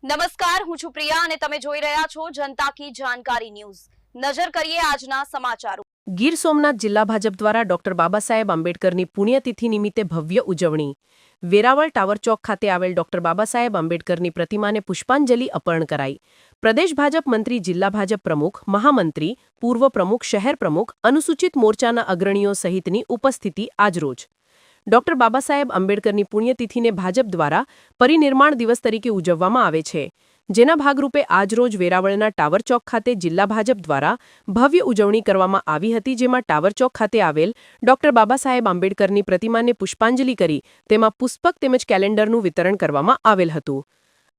નમસ્કાર, હું છું પ્રિયા અને તમે જોઈ રહ્યા છો જનતા કી જાણકારી ન્યૂઝ। નજર કરીએ આજના સમાચારો। ગીર સોમનાથ જિલ્લા ભાજપ દ્વારા ડોક્ટર બાબા સાહેબ આંબેડકરની પુણ્યતિથિ નિમિત્તે ભવ્ય ઉજવણી। વેરાવળ ટાવર ચોક ખાતે આવેલ ડોક્ટર બાબા સાહેબ આંબેડકરની પ્રતિમાને પુષ્પાંજલિ અર્પણ કરાઈ। પ્રદેશ ભાજપ મંત્રી, જિલ્લા ભાજપ પ્રમુખ, મહામંત્રી, પૂર્વ પ્રમુખ, શહેર પ્રમુખ, અનુસૂચિત મોરચાના અગ્રણીઓ સહિતની ઉપસ્થિતિ આજરોજ। ડોક્ટર બાબા સાહેબ આંબેડકરની પુણ્યતિથિને ભાજપ દ્વારા પરિનિર્માણ દિવસ તરીકે ઉજવવામાં આવે છે, જેના ભાગરૂપે આજરોજ વેરાવળના ટાવર ચોક ખાતે જિલ્લા ભાજપ દ્વારા ભવ્ય ઉજવણી કરવામાં આવી હતી, જેમાં ટાવર ચોક ખાતે આવેલ ડોક્ટર બાબા સાહેબ આંબેડકરની પ્રતિમાને પુષ્પાંજલિ કરી તેમાં પુષ્પક તેમજ કેલેન્ડરનું વિતરણ કરવામાં આવેલ હતું।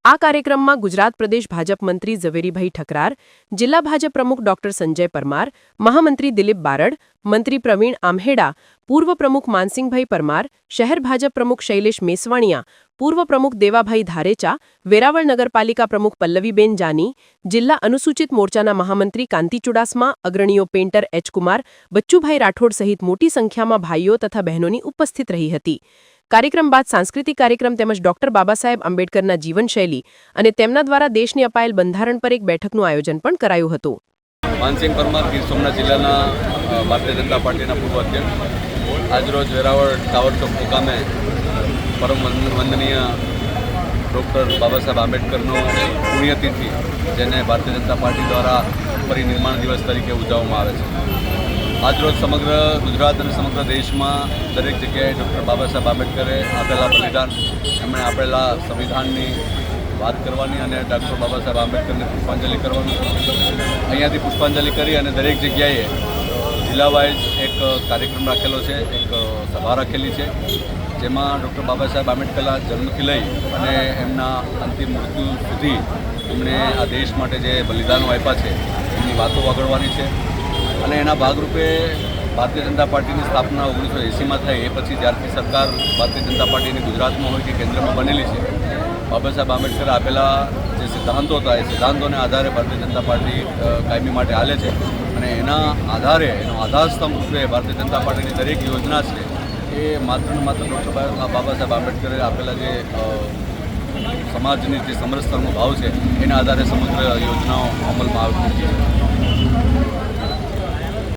આ કાર્યક્રમમાં ગુજરાત પ્રદેશ ભાજપ મંત્રી ઝવેરીભાઈ ઠકરાર, જિલ્લા ભાજપ પ્રમુખ ડોક્ટર સંજય પરમાર, મહામંત્રી દિલીપ બારડ, મંત્રી પ્રવીણ આમહેડા, પૂર્વ પ્રમુખ માનસિંહભાઈ પરમાર, શહેર ભાજપ પ્રમુખ શૈલેષ મેસવાણિયા, પૂર્વ પ્રમુખ દેવાભાઈ ધારેચા, વેરાવળ નગરપાલિકા પ્રમુખ પલ્લવીબેન જાની, જિલ્લા અનુસૂચિત મોરચાના મહામંત્રી કાંતિ ચુડાસમા, અગ્રણીઓ પેન્ટર એચ કુમાર, બચ્ચુભાઈ રાઠોડ સહિત મોટી સંખ્યામાં ભાઈઓ તથા બહેનોની ઉપસ્થિત રહી હતી। કાર્યક્રમ બાદ સાંસ્કૃતિક કાર્યક્રમ તેમજ ડોક્ટર બાબા સાહેબ આંબેડકરના જીવનશૈલી અને તેમના દ્વારા દેશને અપાયેલ બંધારણ પર એક બેઠકનું આયોજન પણ કરાયું હતું। માનસિંહ પરમાર, ગીર સોમનાથ જિલ્લાના ભારતીય જનતા પાર્ટીના પૂર્વ અધ્યક્ષ, આજરોજ વેરાવળ ટાવર ચોક મુકામે પરમ વંદનીય ડૉક્ટર બાબા સાહેબ આંબેડકરનો પુણ્યતિથિ, જેને ભારતીય જનતા પાર્ટી દ્વારા પરિનિર્માણ દિવસ તરીકે ઉજવવામાં આવે છે। આજરોજ સમગ્ર ગુજરાત અને સમગ્ર દેશમાં દરેક જગ્યાએ ડૉક્ટર બાબા સાહેબ આંબેડકરે આપેલા બલિદાન, એમણે આપેલા સંવિધાનની વાત કરવાની અને ડૉક્ટર બાબા સાહેબ આંબેડકરને પુષ્પાંજલિ કરવાની। અહીંયાથી પુષ્પાંજલિ કરી અને દરેક જગ્યાએ જિલ્લા વાઇઝ એક કાર્યક્રમ રાખેલો છે, એક સભા રાખેલી છે, જેમાં ડૉક્ટર બાબા સાહેબ આંબેડકરના જન્મથી લઈ અને એમના અંતિમ મૃત્યુ સુધી એમણે આ દેશ માટે જે બલિદાનો આપ્યા છે એમની વાતો વગાડવાની છે। અને એના ભાગરૂપે ભારતીય જનતા પાર્ટીની સ્થાપના 1980માં થઈ, એ પછી જ્યારથી સરકાર ભારતીય જનતા પાર્ટીની ગુજરાતમાં હોય કે કેન્દ્રમાં બનેલી છે, બાબા સાહેબ આંબેડકરે આપેલા જે સિદ્ધાંતો હતા એ સિદ્ધાંતોને આધારે ભારતીય જનતા પાર્ટી કાયમી માટે હાલે છે અને એના આધારે એનો આધારસ્તંભ રૂપે ભારતીય જનતા પાર્ટીની દરેક યોજના છે એ માત્ર ને માત્ર ડૉક્ટર બાબા સાહેબ આંબેડકરે આપેલા જે સમાજની જે સમરસતાનો ભાવ છે એના આધારે સમગ્ર યોજનાઓ અમલમાં આવી છે।